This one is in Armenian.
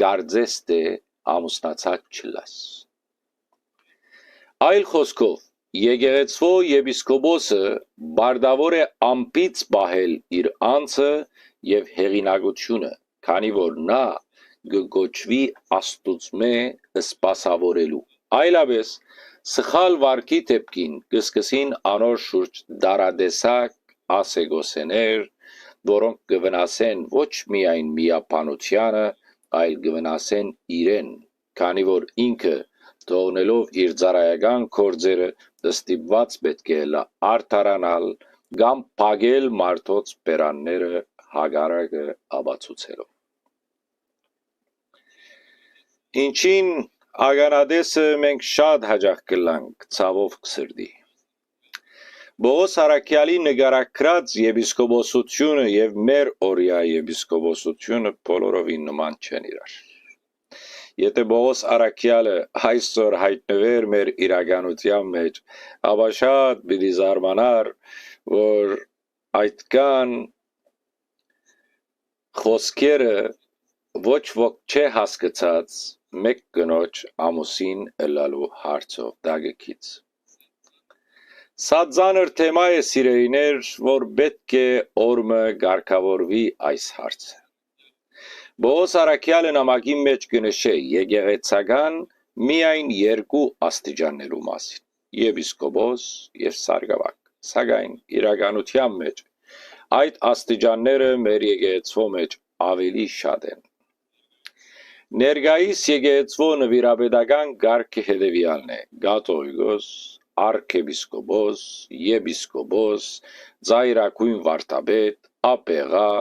գարձեստ է ամուսնացած չլաս։ Այլ խոսքով, եկեղեցվո եպիսկոպոսը բարդավոր է ամպից պահել իր անձը և հեղինակությունը, քանի որ նա գոչվի աստուծմե սպասավորելու։ Այլապես սխալ վարքի դեպքին կսկսին անոր շուրջ դարադեսակ ասեգոսեներ, որոնք կվնասեն ոչ միայն միապանությանը, այլ կվնասեն իրեն, քանի որ ինքը թողնելով իր ծառայական գործերը ստիպված պետք է արդարանալ կամ փակել մարդոց բերանները հակառակը ապացուցելով։ Ինչին ականատեսը մենք շատ հաճախ կլանք ցավով կսրտի։ Բողոս Արաքյալի նկարագրած եպիսկոպոսությունը և մեր օրյա եպիսկոպոսությունը բոլորովին նման չեն իրար։ Եթե Բողոս Արաքյալը այսօր հայտնվեր մեր իրականության մեջ, ապա շատ պիտի զարմանար, որ այդքան խոսքերը ոչ ոք չէ հասկացած մեկ կնոջ ամուսին ըլլալու հարցով դագեքից։ Սա ծանր թեմա է, սիրելիներ, որ պետք է օրմը կարգավորվի այս հարցը։ Բողոս Արաքյալը նամակի մեջ կնշե եկեղեցական միայն երկու աստիճաններու մասին՝ եպիսկոպոս և սարգսակ, սակայն իրականության մեջ այդ աստիճանները մեր եկեղեցվո մեջ ավելի շատ են։ Ներկայիս եկեղեցվո նվիրապետական կարգը հետևյալն է՝ կաթողիկոս, արքեպիսկոպոս, եպիսկոպոս, ծայրագույն վարդապետ, աբեղա,